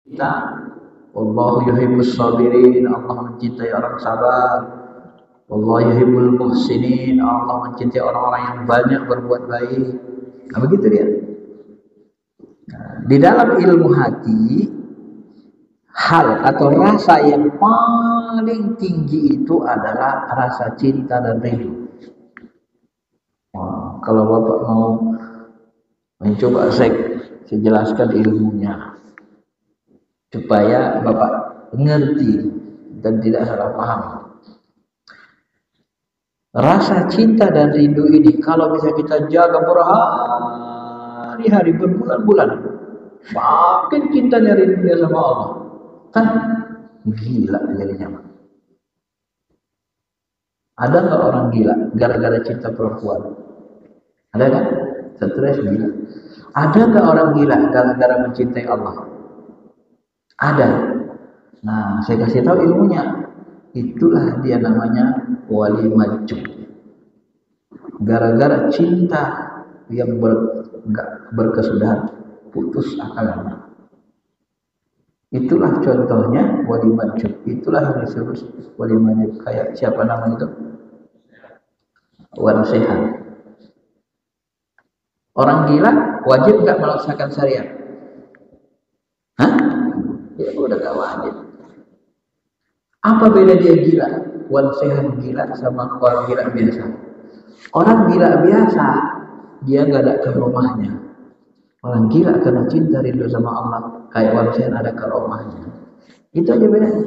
Kita, Wallahu yuhibbus sabirin, Allah mencintai orang sabar. Wallahu yuhibbul muhsinin, Allah mencintai orang-orang yang banyak berbuat baik. Nah, begitu dia. Di dalam ilmu hati, hal atau rasa yang paling tinggi itu adalah rasa cinta dan rindu. Kalau Bapak mau mencoba saya jelaskan ilmunya supaya Bapak mengerti dan tidak salah paham. Rasa cinta dan rindu ini kalau bisa kita jaga berhari-hari, berbulan-bulan, makin cintanya rindunya sama Allah, kan gila jadinya. Ada nggak orang gila gara-gara cinta perempuan? Ada kan? Stres gila. Ada nggak orang gila gara-gara mencintai Allah? Ada. Nah, saya kasih tahu ilmunya. Itulah dia namanya wali majub. Gara-gara cinta yang berkesudahan, putus akalnya. Itulah contohnya wali majub. Itulah yang disebut wali majub. Kayak siapa namanya itu? Wan Sehat. Orang gila wajib nggak melaksanakan syariat? Hah? Ya udah nggak wajib. Apa beda dia gila? Wan Sehat gila sama orang gila biasa. Orang gila biasa dia nggak ada ke rumahnya. Orang gila karena cinta rindu sama Allah, kayak Wan Sehat ada ke rumahnya. Itu aja bedanya.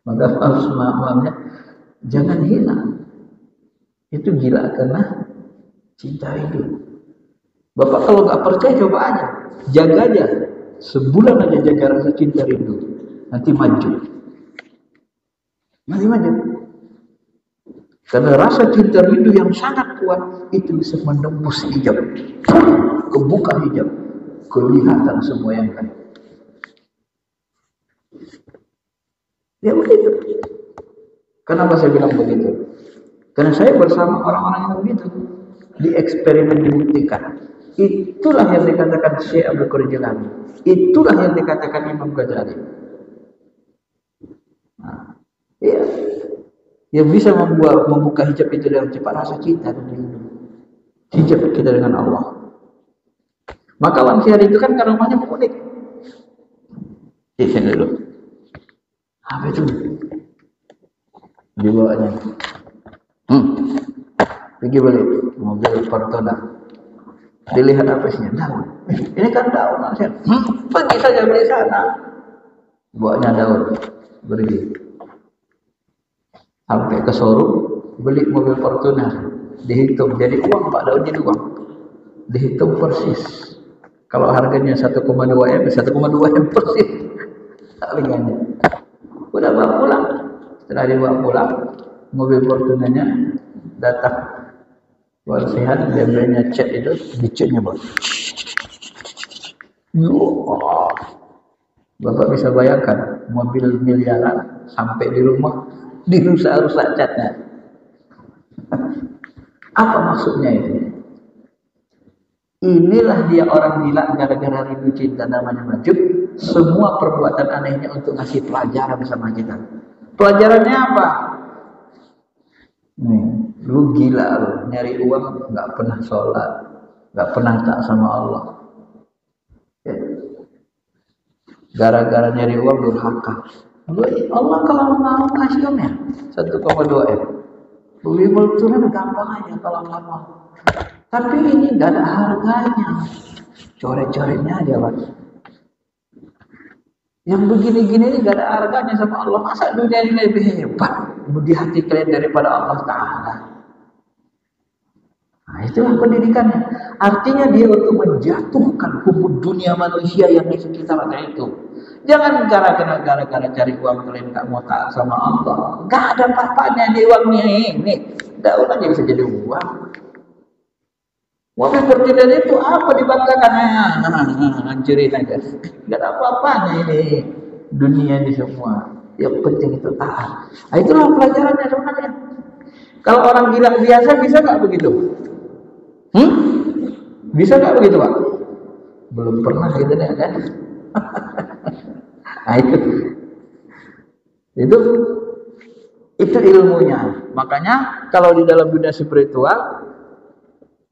Maka harus maafnya jangan hina. Itu gila karena cinta rindu. Bapak kalau nggak percaya coba aja, jaga aja, sebulan aja jaga rasa cinta rindu, nanti maju, nanti maju. Karena rasa cinta rindu yang sangat kuat itu bisa menembus hijab, kebuka hijab, kelihatan semua yang lain. Ya begitu. Kenapa saya bilang begitu? Karena saya bersama orang-orang yang begitu, di eksperimen dibuktikan. Itulah yang dikatakan Syekh Abdul Qadir Jilani. Itulah yang dikatakan Imam Ghazali. Nah, iya. Yang bisa membuka hijab itu dengan cepat rasa cinta dan rindu. Hijab kita dengan Allah. Maka Wansyar itu kan rumahnya unik. Sini dulu. Apa itu? Dibawanya. Pergi balik mobil Fortuna. Dilihat apa isinya? Daun. Ini kan daun. Pergi saja beli sana. Bawanya daun. Pergi. Sampai ke showroom, beli mobil Fortuner. Dihitung jadi uang, Pak, daun jadi uang. Dihitung persis. Kalau harganya 1,2 M, 1,2 M persis harganya. Udah bawa pulang. Setelah dibawa pulang, mobil Fortunernya datang. Wal Sehat, dia cat itu, dicatnya bang. Bapak bisa bayangkan, mobil miliaran sampai di rumah dirusak-rusak catnya. Apa maksudnya itu? Inilah dia orang gila gara-gara rindu cinta, namanya majub. Semua perbuatan anehnya untuk ngasih pelajaran sama kita. Pelajarannya apa? Nih, lu gila lu, nyari uang nggak pernah sholat, nggak pernah taat sama Allah. Ya. Gara-gara nyari uang durhaka. Allah kalau mau kasih omnya 1,2 M. Beli Fortuner gampang aja kalau nggak mau. Tapi ini nggak ada harganya. Coret-coretnya aja, Pak. Yang begini-gini ini nggak ada harganya sama Allah. Masa dunia ini lebih hebat di hati kalian daripada Allah Ta'ala? Nah, itulah pendidikannya. Artinya dia untuk menjatuhkan hubud dunia manusia yang di sekitarnya itu. Jangan gara-gara cari uang kalian nggak mau taat sama Allah. Nggak ada apa-apanya di uangnya ini. Daun aja bisa jadi uang. Mobil Fortuner itu apa dibanggakan? Hancurin aja. Nggak ada apa-apanya ini dunia ini semua. Yang penting itu taat. Nah, itulah pelajarannya sebenarnya. Kalau orang gila biasa bisa nggak begitu? Bisa nggak begitu, Pak? Belum pernah gitu deh kan. Nah itu itu ilmunya. Makanya kalau di dalam dunia spiritual,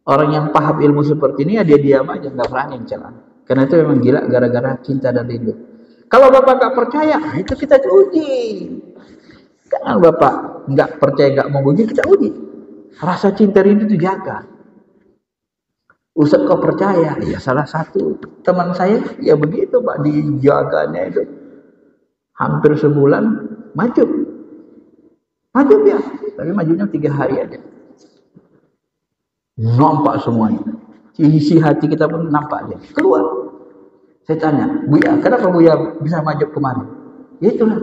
orang yang paham ilmu seperti ini ya dia diam aja, nggak berani bicara. Karena itu memang gila gara-gara cinta dan rindu. Kalau bapak nggak percaya, itu kita uji. Jangan bapak nggak percaya, nggak mau uji, kita uji. Rasa cinta rindu itu jaga. Ustaz kau percaya? Ya salah satu teman saya ya begitu pak, dijaganya itu hampir sebulan maju ya, tapi majunya 3 hari aja. Nampak semuanya, isi hati kita pun nampak dia keluar. Saya tanya, Buya, kenapa Buya bisa maju kemarin? Ya itulah,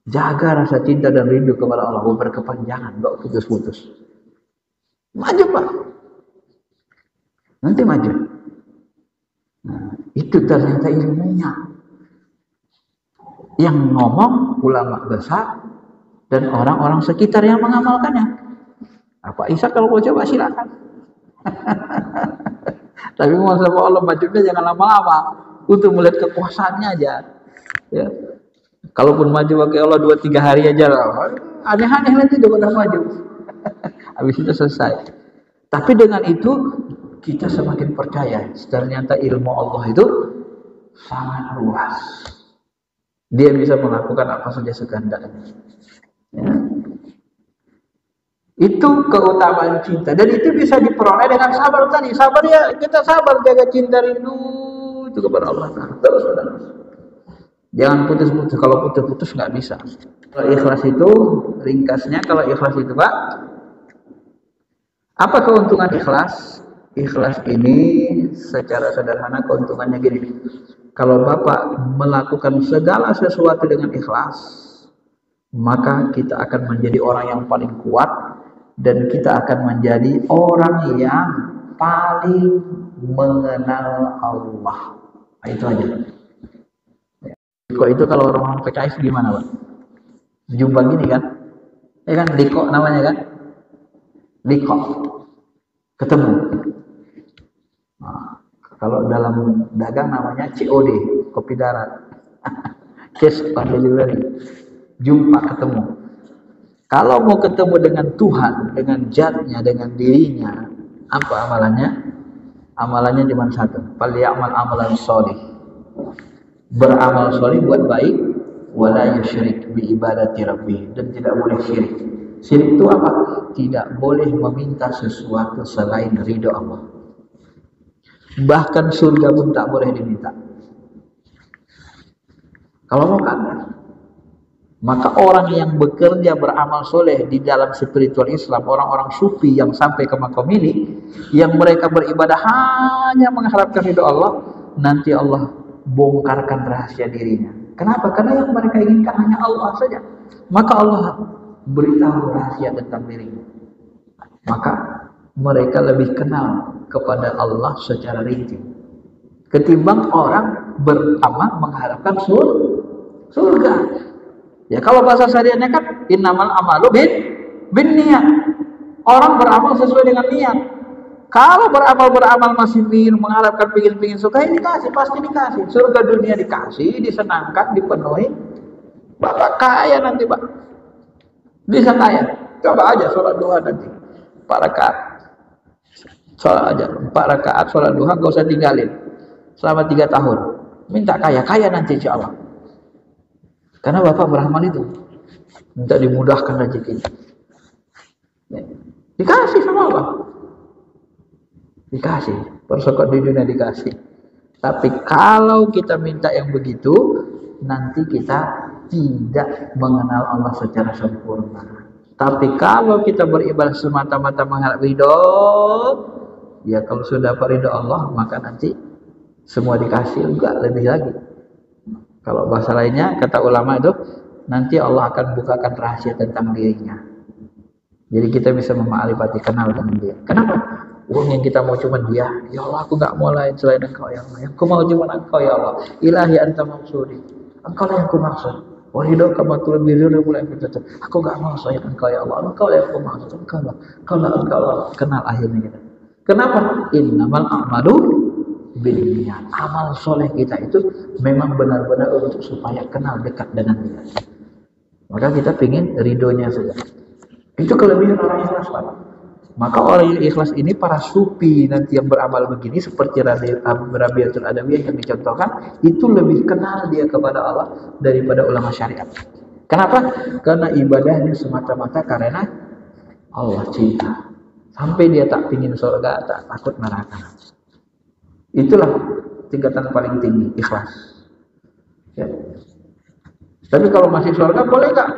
jaga rasa cinta dan rindu kepada Allah, berkepanjangan, gak putus-putus. Maju pak, nanti maju. Nah, itu ternyata ilmunya. Yang ngomong ulama besar dan orang-orang sekitar yang mengamalkannya. Pak Isa kalau mau coba silakan. Tapi masalah Allah majunya jangan lama-lama, untuk melihat kekuasaannya aja. Ya. Kalaupun maju pakai Allah 2-3 hari aja lah, aneh-aneh nanti udah maju. Habis itu selesai. Tapi dengan itu kita semakin percaya ternyata ilmu Allah itu sangat luas. Dia bisa melakukan apa saja sekehendaknya. Ya. Itu keutamaan cinta, dan itu bisa diperoleh dengan sabar tadi. Sabar ya, kita sabar jaga cinta rindu itu kepada Allah. Terus. Jangan putus-putus. Kalau putus-putus nggak bisa. Kalau ikhlas itu ringkasnya, kalau ikhlas itu Pak, apa keuntungan ikhlas? Ikhlas ini secara sederhana keuntungannya gini. Kalau Bapak melakukan segala sesuatu dengan ikhlas, maka kita akan menjadi orang yang paling kuat. Dan kita akan menjadi orang yang paling mengenal Allah. Nah, itu aja. Liko itu kalau orang PKS gimana Pak? Jumpa gini kan? Ya kan, Liko namanya kan? Liko. Ketemu. Nah, kalau dalam dagang namanya COD, kopi darat. Cash on delivery. Jumpa, ketemu. Kalau mau ketemu dengan Tuhan, dengan zatnya, dengan dirinya, apa amalannya? Amalannya cuma satu. Falyamal amalan sholih. Beramal sholih, buat baik, wala yusyrik bi ibadati rabbih, dan tidak boleh syirik. Syirik itu apa? Tidak boleh meminta sesuatu selain ridho Allah. Bahkan surga pun tak boleh diminta. Kalau mau kan. Maka orang yang bekerja beramal soleh di dalam spiritual Islam, orang-orang sufi yang sampai ke makom ini, yang mereka beribadah hanya mengharapkan ridho Allah, nanti Allah bongkarkan rahasia dirinya. Kenapa? Karena yang mereka inginkan hanya Allah saja. Maka Allah beritahu rahasia tentang dirinya. Maka mereka lebih kenal kepada Allah secara rinci ketimbang orang beramal mengharapkan surga. Ya kalau bahasa syariatnya kan innamal amalu bin niat. Orang beramal sesuai dengan niat. Kalau beramal masih ingin mengharapkan pingin surga, ini dikasih, pasti dikasih. Surga dunia dikasih, disenangkan, dipenuhi. Bapak kaya nanti Pak. Bisa kaya. Coba aja sholat duha nanti 4 rakaat. Sholat aja 4 rakaat sholat duha, gak usah tinggalin selama 3 tahun. Minta kaya nanti insya Allah. Karena Bapak beramal itu minta dimudahkan rezeki. Dikasih sama Allah. Dikasih. Persokot di dunia dikasih. Tapi kalau kita minta yang begitu, nanti kita tidak mengenal Allah secara sempurna. Tapi kalau kita beribadah semata-mata mengharap ridho, ya kalau sudah dapat ridho Allah, maka nanti semua dikasih, enggak lebih lagi. Kalau bahasa lainnya, kata ulama itu, nanti Allah akan bukakan rahasia tentang dirinya. Jadi kita bisa memakrifati, kenal dengan dia. Kenapa? Uang yang kita mau cuma dia. Ya Allah, aku gak mau lain selain engkau ya Allah. Yang aku mau cuma engkau ya Allah. Ilahi anta maksudi. Engkau lah yang aku maksud. Wahidu kamu lebih ridho mulai bertutup. Aku gak mau selain engkau ya Allah. Engkau lah yang aku maksud. Engkau lah. Kenal akhirnya kita. Kenapa? Innamal a'malu bin niat. Amal soleh kita itu memang benar-benar untuk supaya kenal dekat dengan dia. Maka kita pingin ridhonya saja. Itu kelebihan orang ikhlas, Pak. Maka orang yang ikhlas ini para sufi nanti yang beramal begini seperti Rabi'atul Adawiyah yang dicontohkan, itu lebih kenal dia kepada Allah daripada ulama syariat. Kenapa? Karena ibadahnya semata-mata karena Allah cinta. Sampai dia tak pingin surga, tak takut neraka. Itulah tingkatan paling tinggi, ikhlas. Ya. Tapi kalau masih surga, boleh nggak?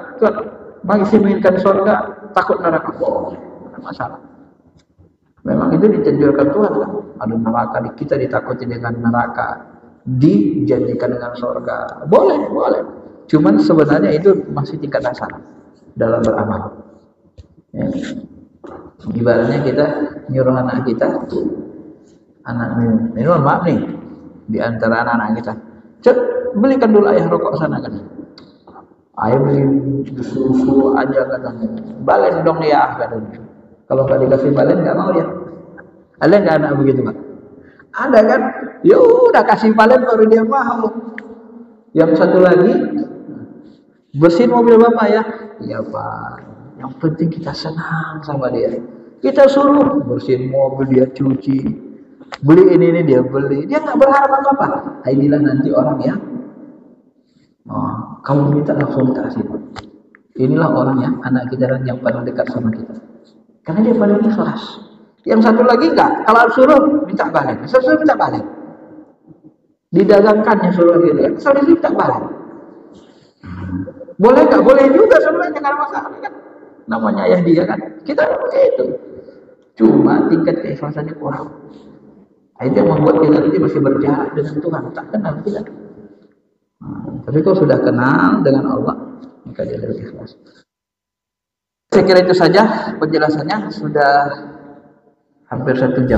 Masih menginginkan surga, takut neraka, boleh. Masalah. Memang itu dianjurkan Tuhan kan. Ada neraka, kita ditakuti dengan neraka, dijanjikan dengan surga. Boleh, boleh. Cuman sebenarnya itu masih tingkat dasar dalam beramal. Ya. Ibaratnya kita nyuruh anak kita, anak minum, maaf nih, di antara anak-anak kita, cek belikan dulu ayah rokok sana kan. Ayah beli susu aja katanya, balen dong ya katanya. Kalau nggak dikasih balen nggak mau dia. Ada nggak anak begitu Pak? Ada kan? Ya udah kasih balen baru dia mau. Yang satu lagi, bersihin mobil bapak ya. Iya Pak. Yang penting kita senang sama dia. Kita suruh bersihin mobil dia cuci, beli ini dia beli. Dia nggak berharap apa-apa. Inilah nanti orang ya. Oh, kamu minta langsung kasih Pak. Inilah orang yang anak kita dan yang paling dekat sama kita. Karena dia paling ikhlas. Yang satu lagi enggak, kalau suruh minta balik, suruh minta balik. Didagangkannya suruh gitu ya, suruh minta balik. Boleh enggak? Boleh juga sebenarnya, karena masalah kan. Namanya ayah dia kan, kita begitu. Cuma tingkat keikhlasannya kurang. Itu yang membuat kita nanti masih berjarak dengan Tuhan, tak kenal kita. Tapi kalau sudah kenal dengan Allah, maka dia lebih ikhlas. Saya kira itu saja penjelasannya, sudah hampir 1 jam.